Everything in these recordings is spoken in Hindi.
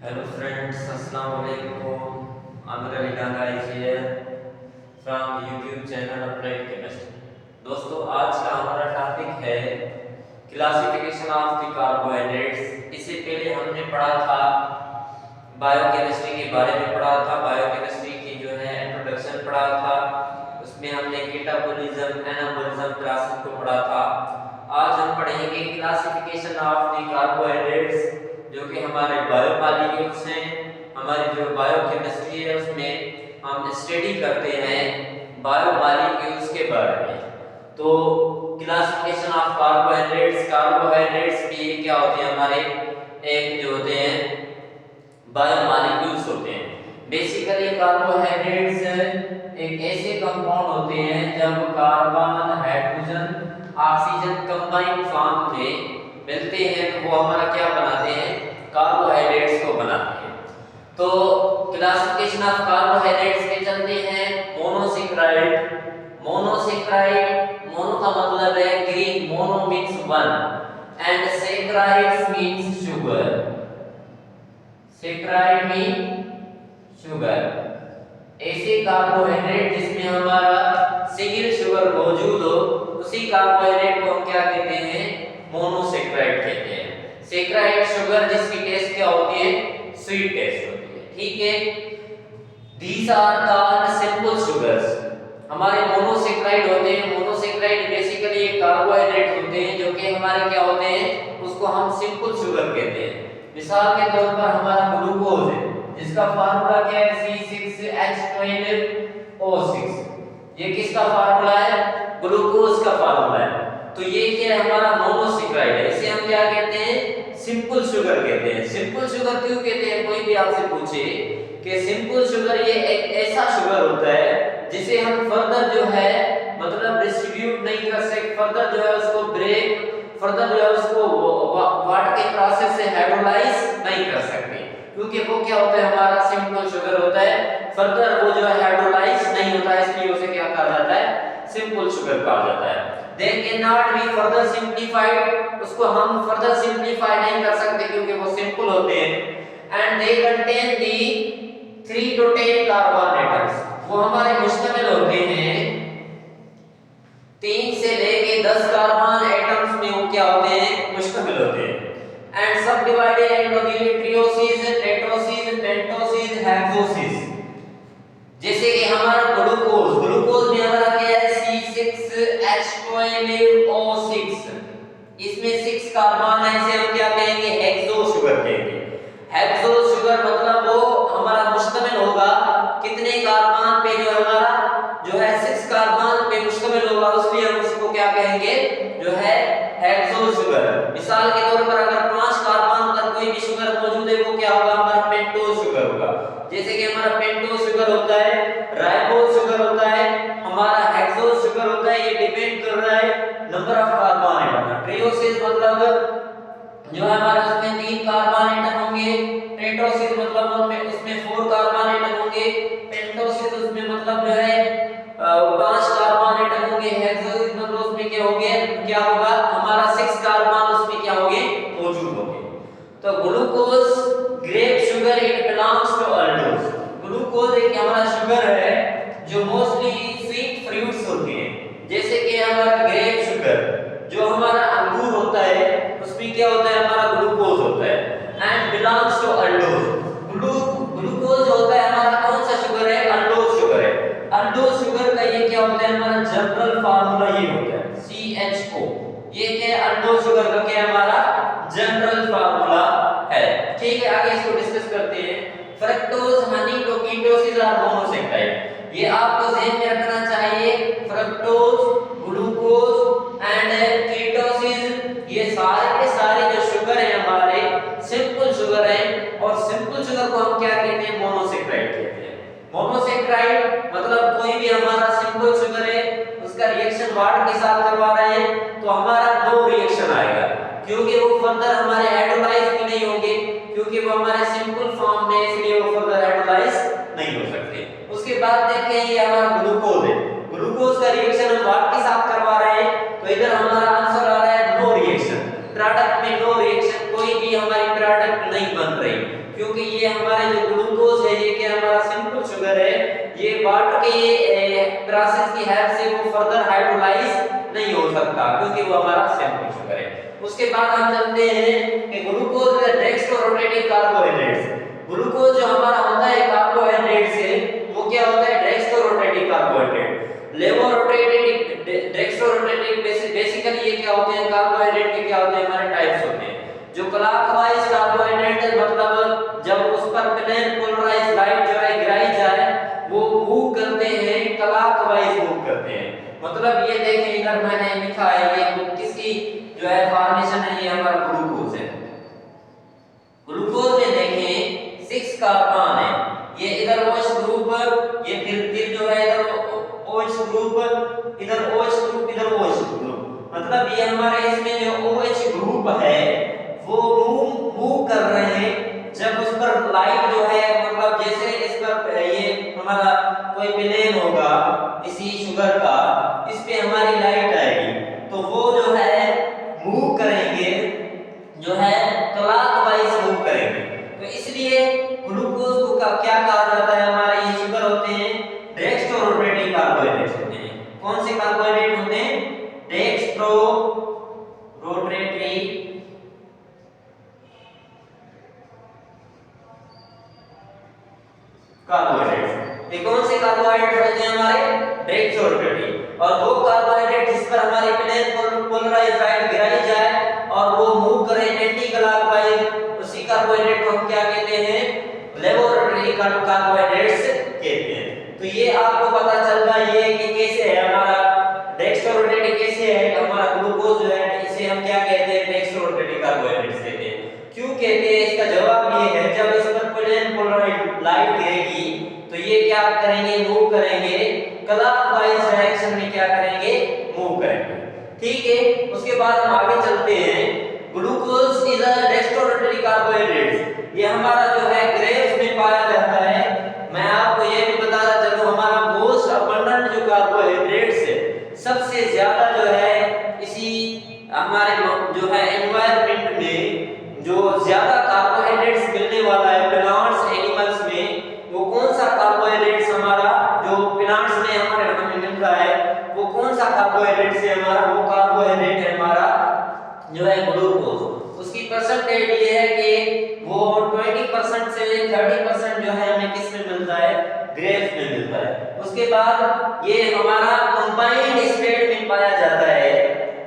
Hello friends, Assalamu alaikum. Amir Ali Ganga is here from YouTube channel Applied Chemistry. दोस्तों आज का हमारा टॉपिक है क्लासिफिकेशन ऑफ द कार्बोहाइड्रेट्स। इससे पहले हमने पढ़ा था बायोकेमिस्ट्री के बारे में पढ़ा था, बायोकेमिस्ट्री की जो है इंट्रोडक्शन पढ़ा था, उसमें हमने कैटाबोलिज्म, एनाबोलिज्म क्लासेस को पढ़ा था। आज हम पढ़ेंगे क्लासिफिकेशन ऑफ द कार्बोहाइड्रेट्स जो कि हमारे बायोमॉलिक्यूल्स हैं। हमारी जो बायोकेमिस्ट्री है उसमें हम स्टडी करते हैं बायोमॉलिक्यूल्स के बारे में। तो क्लासिफिकेशन ऑफ कार्बोहाइड्रेट्स, कार्बोहाइड्रेट्स भी क्या होते हैं हमारे एक जो होते हैं बायोमॉलिक्यूल्स होते हैं। बेसिकली कार्बोहाइड्रेट्स एक ऐसे कंपाउंड होते हैं जब carbon, hydrogen, oxygen combine form में मिलते हैं तो वो हमारा क्या बनाते हैं, कार्बोहाइड्रेट्स को बनाते हैं। तो क्लासिफिकेशन ऑफ कार्बोहाइड्रेट्स के चलते हैं मोनोसेक्राइड। मोनो का मतलब है green, mono means one and saccharides means sugar. Saccharide mean sugar. ऐसे कार्बोहाइड्रेट जिसमें हमारा सिंगल शुगर मौजूद हो उसी कार्बोहाइड्रेट को हम क्या कहते हैं, मोनोसेक्राइड कहते हैं। सेक्राइड शुगर जिसकी टेस्ट क्या होती है, स्वीट टेस्ट होती है। ठीक है, these are called simple sugars. हमारे मोनोसेक्राइड होते हैं। मोनोसेक्राइड बेसिकली एक कार्बोहाइड्रेट होते हैं जो कि हमारे क्या होते हैं, उसको हम सिंपल शुगर कहते हैं। मिसाल के तौर पर हमारा ग्लूकोज है जिसका फार्मूला क्या है, C6H12O6। ये किसका फार्मूला है, ग्लूकोज का फार्मूला है। तो ये क्या है, हमारा मोनोसेक्राइड है। इसे हम क्या कहते हैं, सिंपल शुगर कहते हैं। सिंपल शुगर क्यों कहते हैं, कोई भी आपसे पूछे कि सिंपल शुगर ये एक ऐसा शुगर होता है जिसे हम फर्दर जो है मतलब डिस्ट्रीब्यूट नहीं कर सकते, फर्दर जो है उसको ब्रेक, फर्दर जो है उसको वाटर के प्रोसेस से हाइड्रोलाइज नहीं कर सकते, क्योंकि वो क्या होता है, हमारा सिंपल शुगर होता है, फर्दर वो जो है हाइड्रोलाइज नहीं होता है, इसलिए उसे क्या कहा जाता है, सिंपल शुगर कहा जाता है। They cannot be further simplified, उसको हम फर्दर सिंपलीफाई नहीं कर सकते क्योंकि वो सिंपल होते हैं। And they contain the 3 to 10 carbon atoms. वो हमारे मुश्तमिल होते हैं 3 से लेके 10 कार्बन एटम्स में, वो क्या होते हैं, मुश्तमिल होते हैं। And सब डिवाइडेड इनटू द ट्रियोसिस, टेट्रोसिस, पेंटोसिस, हेक्सोसिस। जैसे कि हमारा ग्लूकोज में हमारा क्या है, C6H12O6। इसमें 6 कार्बन है, इसे हम क्या कहेंगे, हेक्सो शुगर कहेंगे। हेक्सो शुगर मतलब वो हमारा मुश्तमिल होगा कितने कार्बन पे, जो हमारा जो है 6 कार्बन पे मुश्तमिल होगा, इसलिए हम उसको क्या कहेंगे, जो है हेक्सो शुगर। मिसाल के तौर पर अगर 5 कार्बन पर कोई भी शुगर मौजूद है वो क्या होगा, हमारा पेंटोज शुगर होगा। जैसे कि हमारा पेंटोज शुगर होता है, राइबोज शुगर होता है, हमारा हेक्सोज शुगर होता है। ये डिपेंड कर रहा है नंबर ऑफ कार्बन एटम। ट्रियोसिस मतलब जो है हमारे उसमें 3 कार्बन एटम होंगे, टेट्रोसिस मतलब उसमें 4 कार्बन एटम होंगे, पेंटोसिस उसमें मतलब जो है 5 कार्बन एटम होंगे, हेक्सोसिस मतलब उसमें क्या होंगे, क्या होगा, हमारा 6 कार्बन उसमें क्या होंगे, मौजूद होंगे। तो glucose grape sugar it belongs to aldose. Glucose एक हमारा शुगर है जो मोस्टली स्वीट फ्रूट्स होते हैं, जैसे कि हमारा ग्रेप शुगर, जो हमारा अंगूर होता है उसमें क्या होता है, हमारा ग्लूकोज होता है। And belongs to aldose. Glucose होता है हमारा कौन सा शुगर है, अल्डोज शुगर है। अल्डोज शुगर का ये क्या होता है, हमारा जनरल फार्मूला ये होता है CHO। ये क्या है, अल्डोज शुगर का क्या है, हमारा जनरल फार्मूला है। ठीक है, आगे इसको डिस्कस करते हैं। फ्रक्टोज, हनी, कीटोसिस और मोनोसेक्राइड, ये आपको ध्यान में रखना चाहिए। फ्रक्टोज, ग्लूकोज एंड कीटोसिस, ये सारे के सारे जो शुगर है हमारे सिंपल शुगर है, और सिंपल शुगर को हम क्या कहते हैं, मोनोसेक्राइड कहते हैं। मोनोसेक्राइड मतलब कोई भी हमारा सिंपल शुगर है उसका रिएक्शन वाटर के साथ करवा रहे हैं तो हमारा नो रिएक्शन आएगा, क्योंकि वो फर्दर हमारे हाइड्रोलाइज भी नहीं होंगे, क्योंकि वो हमारे सिंपल फॉर्म में, इसलिए वो फर्दर हाइड्रोलाइज नहीं हो सकते। उसके बाद देखें ये हमारा ग्लूकोज है। ग्लूकोज का रिएक्शन हम वाटर के साथ करवा रहे हैं तो इधर हमारा आंसर आ रहा है नो रिएक्शन। प्रोडक्ट में नो रिएक्शन, कोई भी हमारी प्रोडक्ट नहीं बन रही, क्योंकि ये हेल्प से वो फर्दर हाइड्रोलाइज नहीं हो सकता क्योंकि वो हमारा सिंपल शुगर है। उसके बाद हम चलते हैं कि glucose dextro rotating carbohydrates. Glucose जो हमारा होता है कार्बोहाइड्रेट से वो क्या होता है डेक्स्ट्रो रोटेटिंग कार्बोहाइड्रेट। लेवो रोटेटिंग डेक्स्ट्रो रोटेटिंग बेसिकली ये क्या होते हैं कार्बोहाइड्रेट के क्या होते हैं हमारे टाइप्स होते हैं। जो क्लॉकवाइज कार्बोहाइड्रेट है मतलब जब उस पर प्लेन पोलराइज लाइट जो है गिराई जाए वो मूव करते हैं क्लॉकवाइज मूव करते हैं। मतलब ये देखें इधर मैंने लिखा है ये किसकी जो है फॉर्मेशन है ये हमारा ग्लूकोज है। ग्लूकोज में देखें 6 कार्बन है ये इधर OH ग्रुप ये फिर जो है इधर OH ग्रुप इधर OH ग्रुप इधर OH ग्रुप मतलब ये हमारे इसमें जो OH ग्रुप है वो मूव कर रहे हैं जब उस पर लाइट जो है मतलब जैसे इस पर ये हमारा कोई प्लेन होगा इसी शुगर का इस पे हमारी लाइट आएगी तो वो जो है मूव करेंगे जो है क्लॉकवाइज मूव करेंगे। तो इसलिए ग्लूकोज को क्या कहा जाता है हमारे ये शुगर होते हैं डेक्स्ट्रो रोटेटिंग कार्बोहाइड्रेट्स होते हैं। कौन से कार्बोहाइड्रेट होते हैं डेक्स्ट्रो रोटेटिंग कार्बोहाइड्रेट्स। ये कौन से कार्बोहाइड्रेट होते हैं हमारे डेक्स्ट्रो रोटेटिंग और वो कार्बोहाइड्रेट जिस पर हमारी प्लेन पोलराइज लाइट गिराई जाए और वो मूव करे एंटी क्लॉकवाइज उसी कार्बोहाइड्रेट को हम क्या कहते हैं लेवो रोटेटिंग कार्बोहाइड्रेट्स कहते हैं। तो ये आपको पता चल रहा है कि कैसे है हमारा डेक्स्ट्रो रोटेटिंग कैसे है हमारा ग्लूकोज जो है इसे हम क्या कहते हैं डेक्स्ट्रो रोटेटिंग कार्बोहाइड्रेट्स कहते हैं। क्यों कहते हैं इसका जवाब ये है जब इस पर प्लेन पोलराइज लाइट गिरेगी तो ये क्या करेंगे मूव करेंगे क्लॉकवाइज डायरेक्शन में क्या करेंगे मूव करेंगे। ठीक है उसके बाद हम आगे चलते हैं। Glucose is a dextro rotating carbohydrates ये हमारा जो है ग्रेप्स में पाया जाता है। मैं आपको ये भी बताना चलूं हमारा मोस्ट अबंडेंट जो कार्बोहाइड्रेट्स है सबसे ज्यादा जो है इसी हमारे जो है एनवायरनमेंट में जो ज्यादा कार्बोहाइड्रेट्स मिलने वाला है प्लांट्स एनिमल्स में वो कौन सा कार्बोहाइड्रेट्स हमारा जो प्लांट्स में हमारे हमें मिल रहा है वो कौन सा कार्बोहाइड्रेट से हमारा वो कार्बोहाइड्रेट है हमारा जो है ग्लूकोज। उसकी परसेंटेज ये है कि वो 20% से 30% जो है हमें किस में मिलता है ग्रेप्स में मिलता है। उसके बाद ये हमारा कंबाइंड स्टेट में पाया जाता है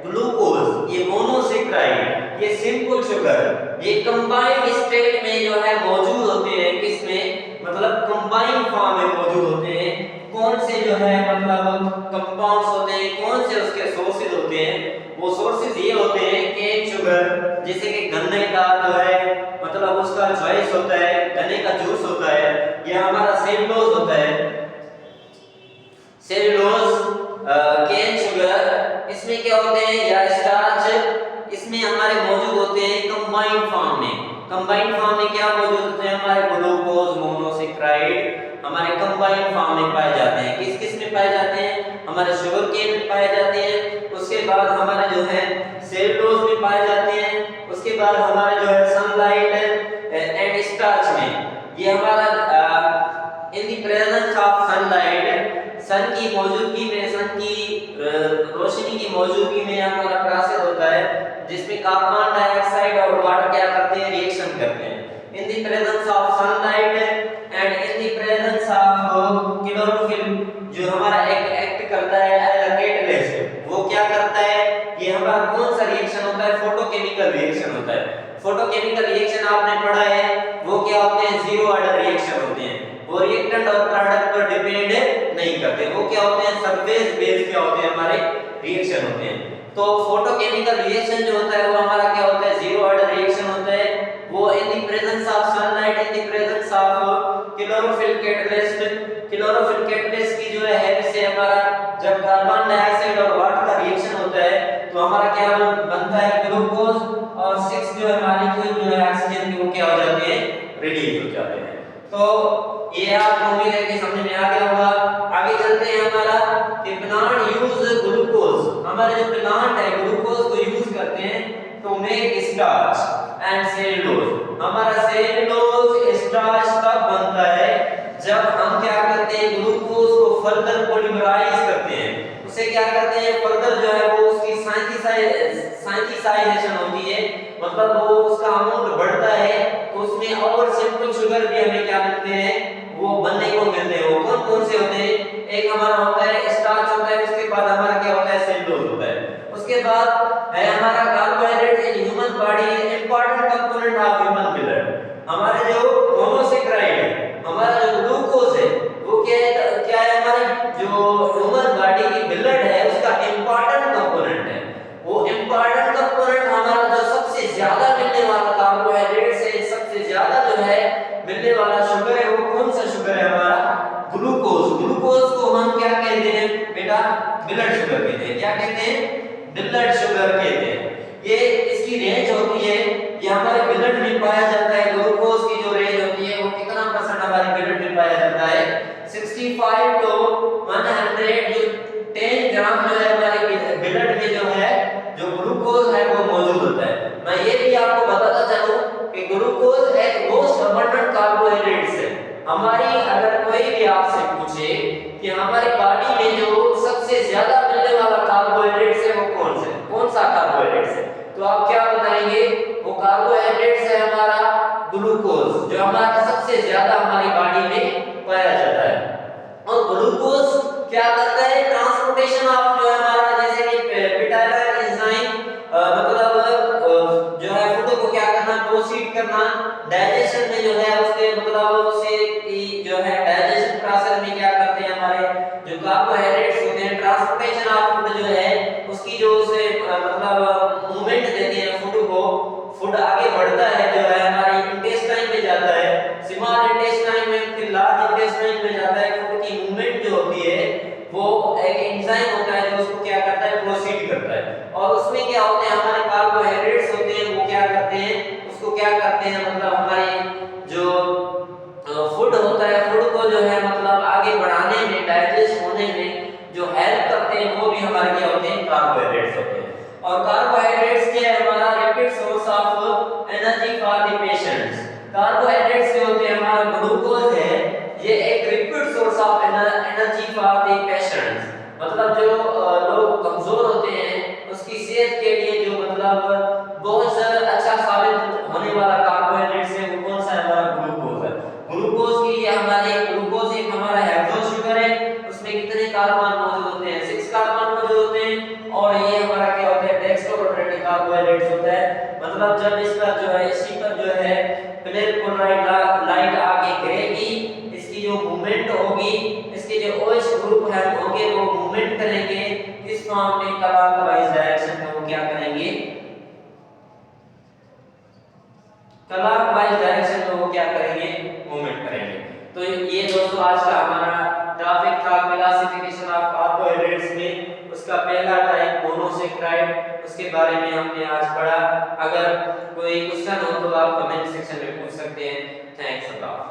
ग्लूकोज ये मोनोसेक्राइड ये सिंपल शुगर ये कंबाइंड स्टेट में जो है मौजूद होते हैं किसमें मतलब कंबाइंड फॉर्म में मौजूद होते हैं। कौन से जो है मतलब कंपाउंड्स होते हैं कौन से उसके सोर्सेज होते हैं वो सोर्सेज ये होते हैं केन शुगर जैसे कि गन्ने का जो है मतलब उसका जूस होता है गन्ने का जूस होता है ये हमारा सेलुलोज होता है सेलुलोज केन शुगर इसमें क्या होते हैं या स्टार्च इसमें हमारे मौजूद होते हैं कंबाइंड फॉर्म में। कंबाइंड फॉर्म में क्या मौजूद होते हैं हमारे ग्लूकोज मोनोसेक्राइड हमारे कंबाइंड फॉर्म में पाए जाते हैं। किस किस में पाए जाते हैं हमारे शुगर केन में पाए जाते हैं। उसके बाद हमारा जो है सेलुलोज में पाए जाते हैं। उसके बाद हमारा जो है सनलाइट एंड स्टार्च में ये हमारा in the presence of sunlight sun की मौजूदगी में सन की रोशनी की मौजूदगी में हमारा प्रोसेस होता है जिसमें कार्बन डाइऑक्साइड और वाटर क्या करते हैं रिएक्शन करते हैं। इन the presence of sunlight and in the presence of chlorophyll जो हमारा एक्ट करता है एज अ कैटलिस्ट वो क्या करता है ये हमारा कौन सा रिएक्शन होता है फोटोकेमिकल रिएक्शन होता है। फोटोकेमिकल रिएक्शन आपने पढ़ा है वो क्या होते हैं जीरो ऑर्डर रिएक्शन होते हैं वो रिएक्टेंट और प्रोडक्ट पर डिपेंड नहीं करते वो क्या होते हैं सरफेस बेस्ड क्या होते हैं हमारे रिएक्शन होते हैं। तो फोटोकेमिकल रिएक्शन जो होता है वो हमारा क्या होता है जीरो ऑर्डर रिएक्शन होता है वो इन the presence of sunlight in the presence of chlorophyll catalyst की जो है से हमारा जब कार्बन डाइऑक्साइड और वाटर का रिएक्शन होता है तो हमारा क्या बनता है ग्लूकोज और 6 जो है मॉलिक्यूल जो है ऑक्सीजन के वो क्या हो जाते हैं रिलीज हो जाते हैं। तो ये आपको उम्मीद है कि समझ में आ गया होगा। आगे चलते हैं हमारा कि प्लांट यूज ग्लूकोज हमारे जो प्लांट है ग्लूकोज को यूज करते हैं to make starch and cellulose. हमारा सेलुलोज स्टार्च तब बनता है जब हम क्या करते हैं ग्लूकोज को फर्दर पॉलीमराइज करते हैं उससे क्या करते हैं फर्दर जो है वो उसकी साइंटिसाइजेशन होती है, मतलब वो उसका अमाउंट बढ़ता है तो उसमें और सिंपल शुगर भी हमें क्या मिलते हैं वो बनने को मिलते हैं। वो कौन कौन से होते हैं, एक हमारा होता है स्टार्च होता है, उसके बाद हमारा क्या होता है सेलुलोज होता है, उसके बाद है हमारा carbohydrate in human body important component of human blood. हमारे जो मोनोसेक्राइड है, हमारा जो ग्लूकोज है वो क्या है हमारे जो ह्यूमन बॉडी की ब्लड है उसका इंपॉर्टेंट कंपोनेंट है। वो इंपॉर्टेंट कंपोनेंट हमारा जो सबसे ज्यादा मिलने वाला कार्बोहाइड्रेट से सबसे ज्यादा जो है मिलने वाला शुगर है वो कौन सा शुगर है हमारा ग्लूकोज। ग्लूकोज को हम क्या कहते हैं बेटा ब्लड शुगर कहते हैं। क्या कहते हैं ब्लड शुगर कहते हैं। ये इसकी रेंज होती है, ये हमारे ब्लड में पाया जाता है। ग्लूकोज की जो रेंज होती है वो कितना परसेंट हमारे ब्लड में पाया जाता है 65 to 100 जो 10 ग्राम जो है हमारे ब्लड में जो है जो ग्लूकोज है वो मौजूद होता है। मैं ये भी आपको बताता चलूं कि ग्लूकोज एक मोस्ट अबंडेंट कार्बोहाइड्रेट्स है। हमारी अगर कोई भी आपसे पूछे कि हमारी बॉडी में जो सबसे ज्यादा मिलने वाला कार्बोहाइड्रेट्स है वो कौन सा कार्बोहाइड्रेट्स है, तो आप क्या बताएंगे वो कार्बोहाइड्रेट्स है हमारा ग्लूकोज, जो हमारा सबसे ज्यादा हमारी बॉडी में पाया जाता है। और ग्लूकोज क्या करता है ट्रांसपोर्टेशन ऑफ जो है हमारा जैसे कि पेटाइलाइन एंजाइम मतलब जो है फूड को क्या करना प्रोसीड करना डाइजेशन में जो है उसके मतलब उसे की जो है डाइजेशन प्रोसेस में क्या करते हैं हमारे जो कार्बोहाइड्रेट्स होते हैं ट्रांसपोर्टेशन ऑफ फूड जो है उसकी जो उसे मतलब मूवमेंट देते हैं फूड को, फूड आगे बढ़ता है जो है हमारे इंटेस्टाइन में जाता है, स्मॉल इंटेस्टाइन में फिर लार्ज इंटेस्टाइन में जाता है। फूड की मूवमेंट जो होती है वो एक एंजाइम होता है जो उसको क्या करता है प्रोसीड करता है। और उसमें क्या होते हैं हमारे कार्बोहाइड्रेट्स होते हैं वो क्या करते हैं उसको क्या करते हैं मतलब हमारे जो फूड होता है फूड को जो है मतलब आगे बढ़ाने में डाइजेस्ट होने में जो हेल्प करते हैं वो भी हमारे क्या होते हैं कार्बोहाइड्रेट्स होते हैं। और कार्बोहाइड्रेट्स क्या है हमारा rapid source of energy for the patients. Carbohydrates जो होते हैं हमारा ग्लूकोज है ये एक rapid source of energy for the patients, मतलब जो लोग कमजोर होते हैं उसकी सेहत के लिए जो मतलब बहुत अच्छा साबित होने वाला कार्बोहाइड्रेट्स है वो कौन सा है हमारा ग्लूकोज है। ग्लूकोज की हमारे ग्लूकोज एक हमारा हेक्सो शुगर है, उसमें कितने कार्बन मौजूद होते हैं 6 कार्बन मौजूद होते हैं। और ये हमारा क्या होता है डेक्स्ट्रोप्रोटीन कार्बोहाइड्रेट्स होता है, मतलब जब इस पर जो है इसी पर जो है प्लेन पोलराइड लाइट आके गिरेगी इसकी जो मूवमेंट होगी इसके जो OH ग्रुप है होंगे वो मूवमेंट करेंगे किस फॉर्म में क्लॉकवाइज डायरेक्शन में वो क्या करेंगे क्लॉकवाइज डायरेक्शन में वो क्या करेंगे मूवमेंट करेंगे। तो ये दोस्तों आज का हमारा टॉपिक था क्लासिफिकेशन ऑफ कार्बोहाइड्रेट्स में उसका पहला टाइप मोनोसेक्राइड, उसके बारे में हमने आज पढ़ा। अगर कोई क्वेश्चन हो तो आप कमेंट सेक्शन में पूछ सकते हैं। Thanks a lot.